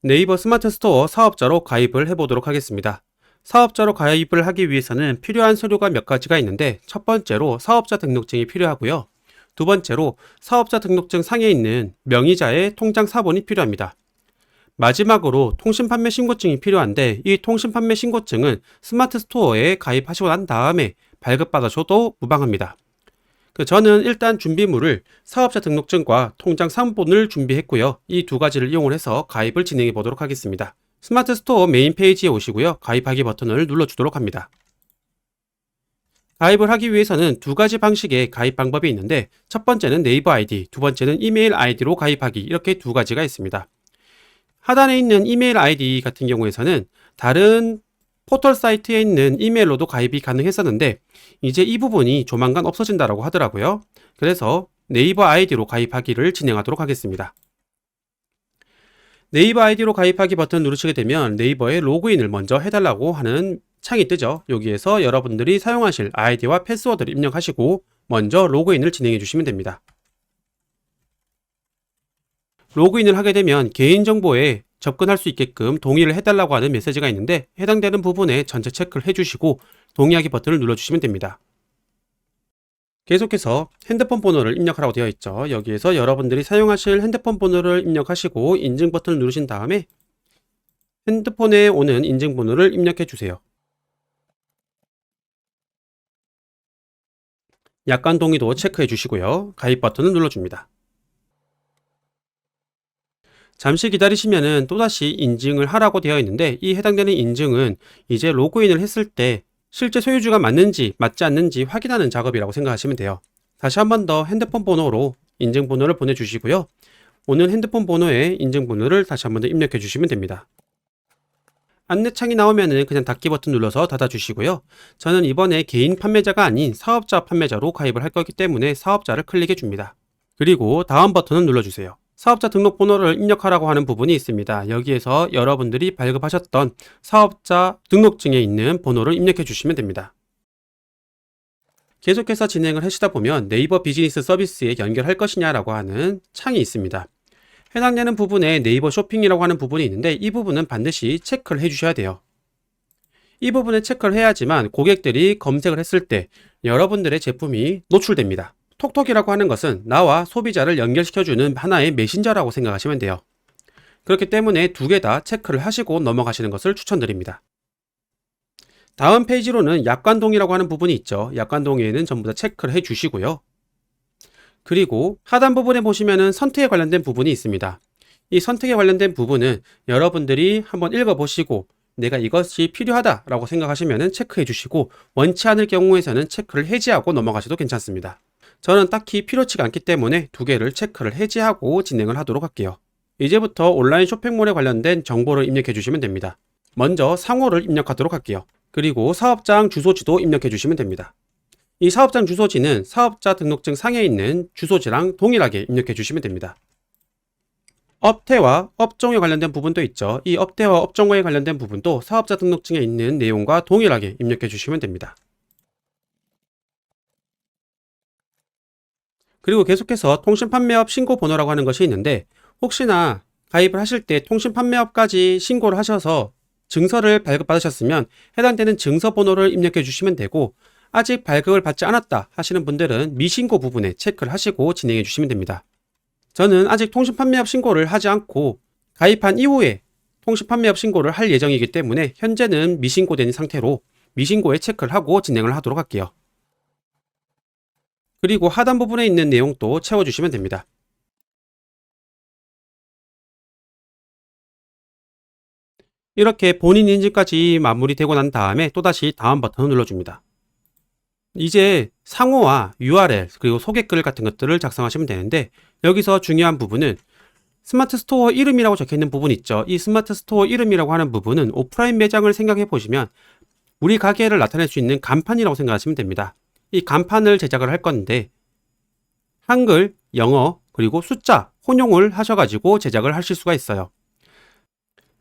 네이버 스마트 스토어 사업자로 가입을 해보도록 하겠습니다. 사업자로 가입을 하기 위해서는 필요한 서류가 몇 가지가 있는데, 첫 번째로 사업자 등록증이 필요하고요. 두 번째로 사업자 등록증 상에 있는 명의자의 통장 사본이 필요합니다. 마지막으로 통신판매 신고증이 필요한데, 이 통신판매 신고증은 스마트 스토어에 가입하시고 난 다음에 발급받으셔도 무방합니다. 저는 일단 준비물을 사업자 등록증과 통장 사본을 준비했고요. 이 두 가지를 이용을 해서 가입을 진행해 보도록 하겠습니다. 스마트 스토어 메인 페이지에 오시고요. 가입하기 버튼을 눌러주도록 합니다. 가입을 하기 위해서는 두 가지 방식의 가입 방법이 있는데, 첫 번째는 네이버 아이디, 두 번째는 이메일 아이디로 가입하기, 이렇게 두 가지가 있습니다. 하단에 있는 이메일 아이디 같은 경우에서는 다른 포털 사이트에 있는 이메일로도 가입이 가능했었는데, 이제 이 부분이 조만간 없어진다고 하더라고요. 그래서 네이버 아이디로 가입하기를 진행하도록 하겠습니다. 네이버 아이디로 가입하기 버튼 누르시게 되면 네이버에 로그인을 먼저 해달라고 하는 창이 뜨죠. 여기에서 여러분들이 사용하실 아이디와 패스워드를 입력하시고 먼저 로그인을 진행해 주시면 됩니다. 로그인을 하게 되면 개인정보에 접근할 수 있게끔 동의를 해달라고 하는 메시지가 있는데, 해당되는 부분에 전체 체크를 해주시고 동의하기 버튼을 눌러주시면 됩니다. 계속해서 핸드폰 번호를 입력하라고 되어 있죠. 여기에서 여러분들이 사용하실 핸드폰 번호를 입력하시고 인증 버튼을 누르신 다음에 핸드폰에 오는 인증 번호를 입력해 주세요. 약관 동의도 체크해 주시고요. 가입 버튼을 눌러줍니다. 잠시 기다리시면은 또다시 인증을 하라고 되어 있는데, 이 해당되는 인증은 이제 로그인을 했을 때 실제 소유주가 맞는지 맞지 않는지 확인하는 작업이라고 생각하시면 돼요. 다시 한 번 더 핸드폰 번호로 인증 번호를 보내주시고요. 오늘 핸드폰 번호에 인증 번호를 다시 한 번 더 입력해 주시면 됩니다. 안내창이 나오면은 그냥 닫기 버튼 눌러서 닫아주시고요. 저는 이번에 개인 판매자가 아닌 사업자 판매자로 가입을 할 거기 때문에 사업자를 클릭해 줍니다. 그리고 다음 버튼을 눌러주세요. 사업자 등록번호를 입력하라고 하는 부분이 있습니다. 여기에서 여러분들이 발급하셨던 사업자 등록증에 있는 번호를 입력해 주시면 됩니다. 계속해서 진행을 하시다 보면 네이버 비즈니스 서비스에 연결할 것이냐라고 하는 창이 있습니다. 해당되는 부분에 네이버 쇼핑이라고 하는 부분이 있는데, 이 부분은 반드시 체크를 해 주셔야 돼요. 이 부분에 체크를 해야지만 고객들이 검색을 했을 때 여러분들의 제품이 노출됩니다. 톡톡이라고 하는 것은 나와 소비자를 연결시켜주는 하나의 메신저라고 생각하시면 돼요. 그렇기 때문에 두 개 다 체크를 하시고 넘어가시는 것을 추천드립니다. 다음 페이지로는 약관 동의라고 하는 부분이 있죠. 약관 동의에는 전부 다 체크를 해 주시고요. 그리고 하단 부분에 보시면은 선택에 관련된 부분이 있습니다. 이 선택에 관련된 부분은 여러분들이 한번 읽어보시고 내가 이것이 필요하다라고 생각하시면은 체크해 주시고, 원치 않을 경우에서는 체크를 해지하고 넘어가셔도 괜찮습니다. 저는 딱히 필요치가 않기 때문에 두 개를 체크를 해지하고 진행을 하도록 할게요. 이제부터 온라인 쇼핑몰에 관련된 정보를 입력해 주시면 됩니다. 먼저 상호를 입력하도록 할게요. 그리고 사업장 주소지도 입력해 주시면 됩니다. 이 사업장 주소지는 사업자 등록증 상에 있는 주소지랑 동일하게 입력해 주시면 됩니다. 업태와 업종에 관련된 부분도 있죠. 이 업태와 업종에 관련된 부분도 사업자 등록증에 있는 내용과 동일하게 입력해 주시면 됩니다. 그리고 계속해서 통신판매업 신고번호라고 하는 것이 있는데, 혹시나 가입을 하실 때 통신판매업까지 신고를 하셔서 증서를 발급받으셨으면 해당되는 증서번호를 입력해 주시면 되고, 아직 발급을 받지 않았다 하시는 분들은 미신고 부분에 체크를 하시고 진행해 주시면 됩니다. 저는 아직 통신판매업 신고를 하지 않고 가입한 이후에 통신판매업 신고를 할 예정이기 때문에 현재는 미신고된 상태로 미신고에 체크를 하고 진행을 하도록 할게요. 그리고 하단 부분에 있는 내용도 채워주시면 됩니다. 이렇게 본인 인증까지 마무리되고 난 다음에 또다시 다음 버튼을 눌러줍니다. 이제 상호와 URL 그리고 소개글 같은 것들을 작성하시면 되는데, 여기서 중요한 부분은 스마트 스토어 이름이라고 적혀있는 부분 있죠. 이 스마트 스토어 이름이라고 하는 부분은 오프라인 매장을 생각해 보시면 우리 가게를 나타낼 수 있는 간판이라고 생각하시면 됩니다. 이 간판을 제작을 할 건데 한글, 영어, 그리고 숫자 혼용을 하셔가지고 제작을 하실 수가 있어요.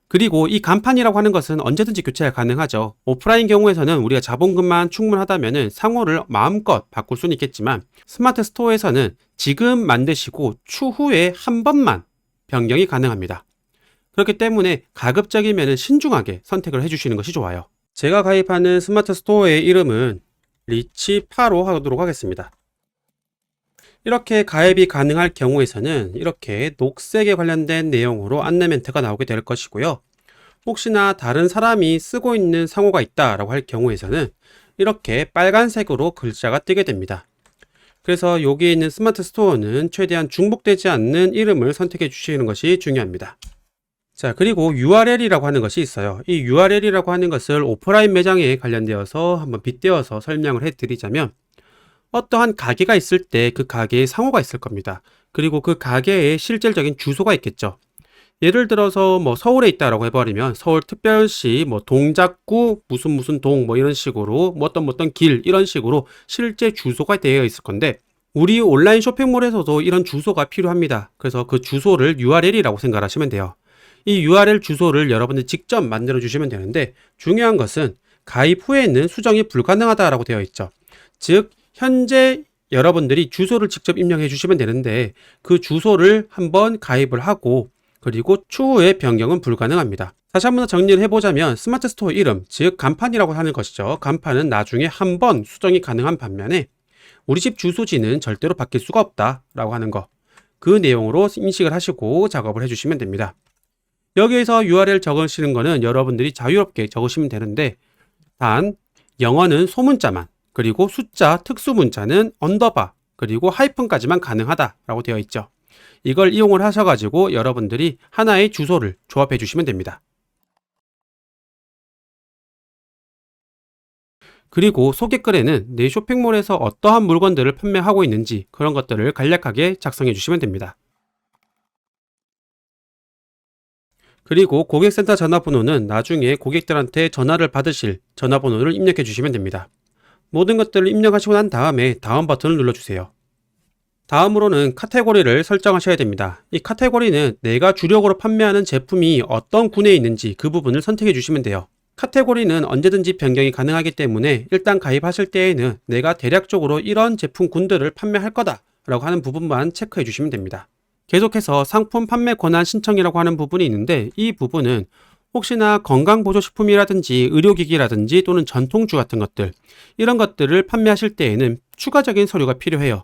그리고 이 간판이라고 하는 것은 언제든지 교체가 가능하죠. 오프라인 경우에서는 우리가 자본금만 충분하다면 상호를 마음껏 바꿀 수는 있겠지만, 스마트 스토어에서는 지금 만드시고 추후에 한 번만 변경이 가능합니다. 그렇기 때문에 가급적이면 신중하게 선택을 해주시는 것이 좋아요. 제가 가입하는 스마트 스토어의 이름은 리치8로 하도록 하겠습니다. 이렇게 가입이 가능할 경우에서는 이렇게 녹색에 관련된 내용으로 안내 멘트가 나오게 될 것이고요. 혹시나 다른 사람이 쓰고 있는 상호가 있다라고 할 경우에서는 이렇게 빨간색으로 글자가 뜨게 됩니다. 그래서 여기에 있는 스마트 스토어는 최대한 중복되지 않는 이름을 선택해 주시는 것이 중요합니다. 자, 그리고 URL이라고 하는 것이 있어요. 이 URL이라고 하는 것을 오프라인 매장에 관련되어서 한번 빗대어서 설명을 해 드리자면, 어떠한 가게가 있을 때 그 가게에 상호가 있을 겁니다. 그리고 그 가게에 실질적인 주소가 있겠죠. 예를 들어서 뭐 서울에 있다라고 해버리면 서울특별시 뭐 동작구 무슨 동 뭐 이런 식으로 뭐 어떤 길 이런 식으로 실제 주소가 되어 있을 건데, 우리 온라인 쇼핑몰에서도 이런 주소가 필요합니다. 그래서 그 주소를 URL이라고 생각하시면 돼요. 이 URL 주소를 여러분들 직접 만들어 주시면 되는데, 중요한 것은 가입 후에는 수정이 불가능하다라고 되어 있죠. 즉 현재 여러분들이 주소를 직접 입력해 주시면 되는데, 그 주소를 한번 가입을 하고 그리고 추후에 변경은 불가능합니다. 다시 한번 더 정리를 해보자면, 스마트 스토어 이름, 즉 간판이라고 하는 것이죠. 간판은 나중에 한번 수정이 가능한 반면에 우리 집 주소지는 절대로 바뀔 수가 없다라고 하는 거, 그 내용으로 인식을 하시고 작업을 해주시면 됩니다. 여기에서 URL 적으시는 거는 여러분들이 자유롭게 적으시면 되는데, 단 영어는 소문자만, 그리고 숫자 특수 문자는 언더바 그리고 하이픈까지만 가능하다라고 되어 있죠. 이걸 이용을 하셔가지고 여러분들이 하나의 주소를 조합해 주시면 됩니다. 그리고 소개글에는 내 쇼핑몰에서 어떠한 물건들을 판매하고 있는지 그런 것들을 간략하게 작성해 주시면 됩니다. 그리고 고객센터 전화번호는 나중에 고객들한테 전화를 받으실 전화번호를 입력해 주시면 됩니다. 모든 것들을 입력하시고 난 다음에 다음 버튼을 눌러주세요. 다음으로는 카테고리를 설정하셔야 됩니다. 이 카테고리는 내가 주력으로 판매하는 제품이 어떤 군에 있는지 그 부분을 선택해 주시면 돼요. 카테고리는 언제든지 변경이 가능하기 때문에 일단 가입하실 때에는 내가 대략적으로 이런 제품 군들을 판매할 거다 라고 하는 부분만 체크해 주시면 됩니다. 계속해서 상품 판매 권한 신청이라고 하는 부분이 있는데, 이 부분은 혹시나 건강보조식품이라든지 의료기기라든지 또는 전통주 같은 것들, 이런 것들을 판매하실 때에는 추가적인 서류가 필요해요.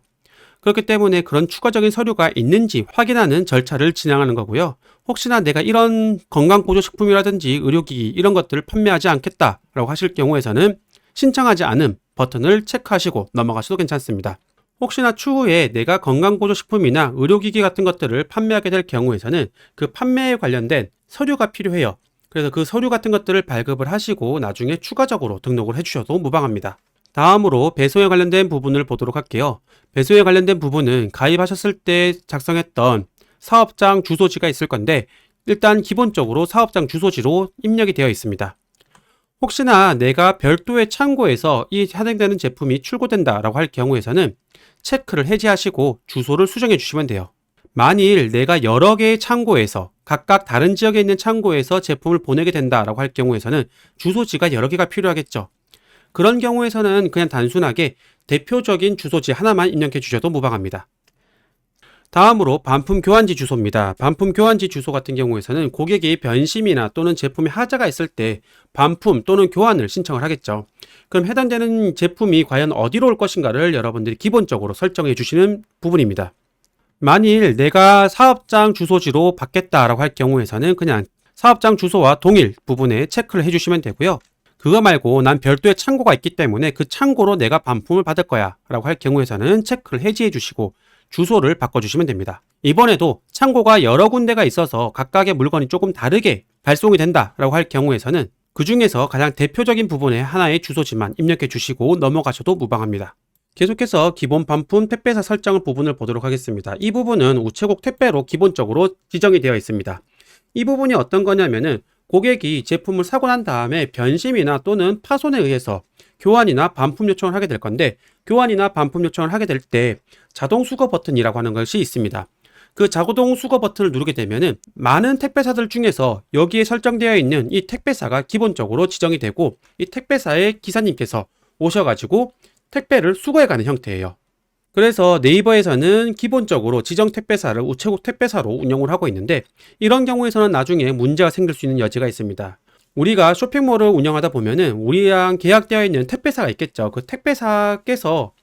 그렇기 때문에 그런 추가적인 서류가 있는지 확인하는 절차를 진행하는 거고요. 혹시나 내가 이런 건강보조식품이라든지 의료기기 이런 것들을 판매하지 않겠다라고 하실 경우에서는 신청하지 않음 버튼을 체크하시고 넘어가셔도 괜찮습니다. 혹시나 추후에 내가 건강보조식품이나 의료기기 같은 것들을 판매하게 될 경우에서는 그 판매에 관련된 서류가 필요해요. 그래서 그 서류 같은 것들을 발급을 하시고 나중에 추가적으로 등록을 해주셔도 무방합니다. 다음으로 배송에 관련된 부분을 보도록 할게요. 배송에 관련된 부분은 가입하셨을 때 작성했던 사업장 주소지가 있을 건데, 일단 기본적으로 사업장 주소지로 입력이 되어 있습니다. 혹시나 내가 별도의 창고에서 이 해당되는 제품이 출고된다라고 할 경우에서는 체크를 해제하시고 주소를 수정해 주시면 돼요. 만일 내가 여러 개의 창고에서 각각 다른 지역에 있는 창고에서 제품을 보내게 된다라고 할 경우에서는 주소지가 여러 개가 필요하겠죠. 그런 경우에서는 그냥 단순하게 대표적인 주소지 하나만 입력해 주셔도 무방합니다. 다음으로 반품 교환지 주소입니다. 반품 교환지 주소 같은 경우에서는 고객이 변심이나 또는 제품에 하자가 있을 때 반품 또는 교환을 신청을 하겠죠. 그럼 해당되는 제품이 과연 어디로 올 것인가를 여러분들이 기본적으로 설정해 주시는 부분입니다. 만일 내가 사업장 주소지로 받겠다라고 할 경우에서는 그냥 사업장 주소와 동일 부분에 체크를 해주시면 되고요. 그거 말고 난 별도의 창고가 있기 때문에 그 창고로 내가 반품을 받을 거야 라고 할 경우에서는 체크를 해지해 주시고 주소를 바꿔주시면 됩니다. 이번에도 창고가 여러 군데가 있어서 각각의 물건이 조금 다르게 발송이 된다라고 할 경우에서는 그 중에서 가장 대표적인 부분에 하나의 주소지만 입력해 주시고 넘어가셔도 무방합니다. 계속해서 기본 반품 택배사 설정 부분을 보도록 하겠습니다. 이 부분은 우체국 택배로 기본적으로 지정이 되어 있습니다. 이 부분이 어떤 거냐면은 고객이 제품을 사고 난 다음에 변심이나 또는 파손에 의해서 교환이나 반품 요청을 하게 될 건데, 교환이나 반품 요청을 하게 될 때 자동 수거 버튼이라고 하는 것이 있습니다. 그 자동 수거 버튼을 누르게 되면은 많은 택배사들 중에서 여기에 설정되어 있는 이 택배사가 기본적으로 지정이 되고, 이 택배사의 기사님께서 오셔가지고 택배를 수거해가는 형태예요. 그래서 네이버에서는 기본적으로 지정 택배사를 우체국 택배사로 운영을 하고 있는데, 이런 경우에서는 나중에 문제가 생길 수 있는 여지가 있습니다. 우리가 쇼핑몰을 운영하다 보면은 우리랑 계약되어 있는 택배사가 있겠죠. 그 택배사께서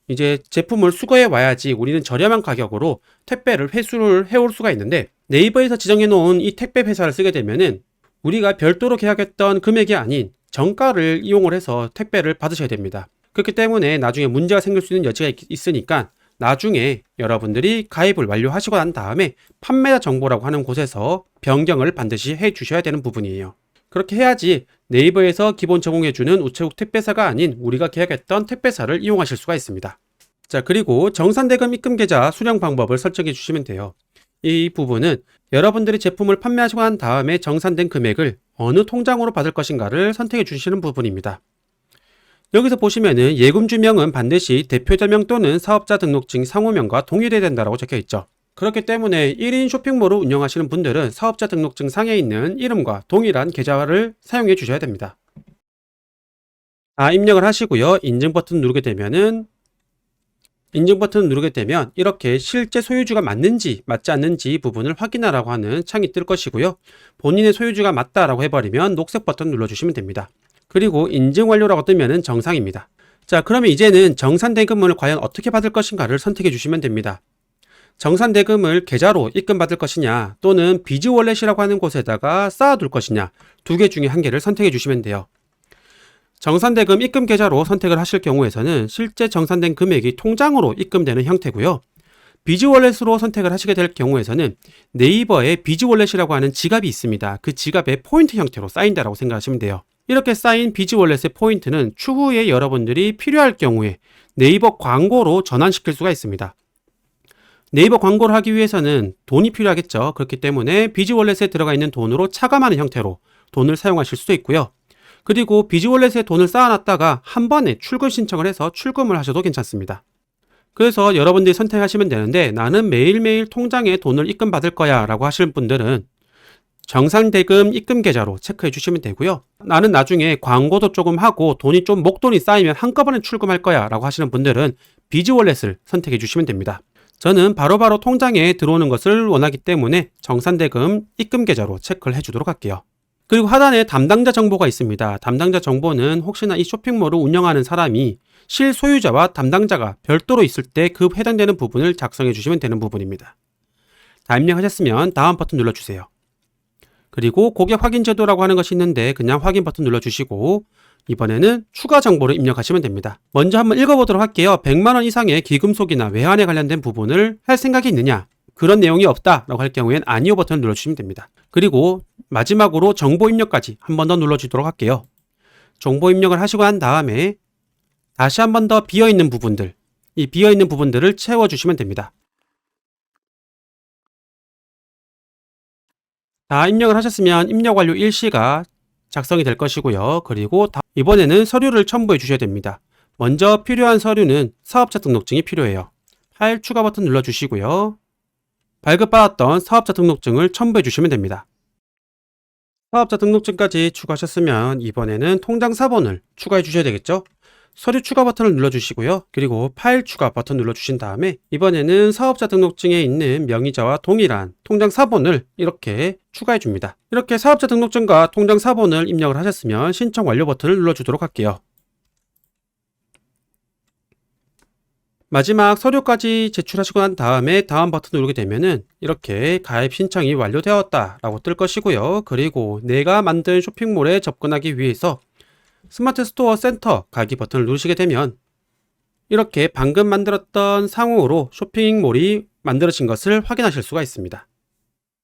이제 제품을 수거해 와야지 우리는 저렴한 가격으로 택배를 회수를 해올 수가 있는데, 네이버에서 지정해 놓은 이 택배 회사를 쓰게 되면은 우리가 별도로 계약했던 금액이 아닌 정가를 이용을 해서 택배를 받으셔야 됩니다. 그렇기 때문에 나중에 문제가 생길 수 있는 여지가 있으니까 나중에 여러분들이 가입을 완료하시고 난 다음에 판매자 정보라고 하는 곳에서 변경을 반드시 해 주셔야 되는 부분이에요. 그렇게 해야지 네이버에서 기본 제공해주는 우체국 택배사가 아닌 우리가 계약했던 택배사를 이용하실 수가 있습니다. 자, 그리고 정산대금 입금 계좌 수령 방법을 설정해 주시면 돼요. 이 부분은 여러분들이 제품을 판매하시고 난 다음에 정산된 금액을 어느 통장으로 받을 것인가를 선택해 주시는 부분입니다. 여기서 보시면은 예금주명은 반드시 대표자명 또는 사업자 등록증 상호명과 동일해야 된다고 적혀 있죠. 그렇기 때문에 1인 쇼핑몰을 운영하시는 분들은 사업자 등록증 상에 있는 이름과 동일한 계좌를 사용해 주셔야 됩니다. 입력을 하시고요. 인증 버튼 누르게 되면 이렇게 실제 소유주가 맞는지 맞지 않는지 부분을 확인하라고 하는 창이 뜰 것이고요. 본인의 소유주가 맞다라고 해버리면 녹색 버튼 눌러주시면 됩니다. 그리고 인증 완료라고 뜨면은 정상입니다. 자, 그러면 이제는 정산대금을 과연 어떻게 받을 것인가를 선택해 주시면 됩니다. 정산대금을 계좌로 입금받을 것이냐 또는 비즈월렛이라고 하는 곳에다가 쌓아둘 것이냐, 두 개 중에 한 개를 선택해 주시면 돼요. 정산대금 입금 계좌로 선택을 하실 경우에서는 실제 정산된 금액이 통장으로 입금되는 형태고요. 비즈월렛으로 선택을 하시게 될 경우에서는 네이버에 비즈월렛이라고 하는 지갑이 있습니다. 그 지갑에 포인트 형태로 쌓인다라고 생각하시면 돼요. 이렇게 쌓인 비즈월렛의 포인트는 추후에 여러분들이 필요할 경우에 네이버 광고로 전환시킬 수가 있습니다. 네이버 광고를 하기 위해서는 돈이 필요하겠죠. 그렇기 때문에 비즈월렛에 들어가 있는 돈으로 차감하는 형태로 돈을 사용하실 수도 있고요. 그리고 비즈월렛에 돈을 쌓아놨다가 한 번에 출금 신청을 해서 출금을 하셔도 괜찮습니다. 그래서 여러분들이 선택하시면 되는데, 나는 매일매일 통장에 돈을 입금받을 거야 라고 하시는 분들은 정산대금 입금 계좌로 체크해 주시면 되고요. 나는 나중에 광고도 조금 하고 돈이 좀 목돈이 쌓이면 한꺼번에 출금할 거야 라고 하시는 분들은 비즈월렛을 선택해 주시면 됩니다. 저는 바로바로 통장에 들어오는 것을 원하기 때문에 정산대금 입금 계좌로 체크를 해주도록 할게요. 그리고 하단에 담당자 정보가 있습니다. 담당자 정보는 혹시나 이 쇼핑몰을 운영하는 사람이 실소유자와 담당자가 별도로 있을 때 그 해당되는 부분을 작성해 주시면 되는 부분입니다. 다 입력하셨으면 다음 버튼 눌러주세요. 그리고 고객 확인 제도라고 하는 것이 있는데 그냥 확인 버튼 눌러주시고 이번에는 추가 정보를 입력하시면 됩니다. 먼저 한번 읽어보도록 할게요. 100만원 이상의 기금속이나 외환에 관련된 부분을 할 생각이 있느냐? 그런 내용이 없다라고 할 경우엔 아니요 버튼을 눌러주시면 됩니다. 그리고 마지막으로 정보 입력까지 한 번 더 눌러주도록 할게요. 정보 입력을 하시고 난 다음에 다시 한 번 더 비어있는 부분들, 이 비어있는 부분들을 채워주시면 됩니다. 다 입력을 하셨으면 입력 완료 일시가 작성이 될 것이고요. 그리고 이번에는 서류를 첨부해 주셔야 됩니다. 먼저 필요한 서류는 사업자 등록증이 필요해요. 파일 추가 버튼 눌러주시고요. 발급받았던 사업자 등록증을 첨부해 주시면 됩니다. 사업자 등록증까지 추가하셨으면 이번에는 통장 사본을 추가해 주셔야 되겠죠? 서류 추가 버튼을 눌러주시고요. 그리고 파일 추가 버튼 눌러주신 다음에 이번에는 사업자 등록증에 있는 명의자와 동일한 통장 사본을 이렇게 추가해 줍니다. 이렇게 사업자 등록증과 통장 사본을 입력을 하셨으면 신청 완료 버튼을 눌러주도록 할게요. 마지막 서류까지 제출하시고 난 다음에 다음 버튼 누르게 되면은 이렇게 가입 신청이 완료되었다 라고 뜰 것이고요. 그리고 내가 만든 쇼핑몰에 접근하기 위해서 스마트 스토어 센터 가기 버튼을 누르시게 되면 이렇게 방금 만들었던 상호로 쇼핑몰이 만들어진 것을 확인하실 수가 있습니다.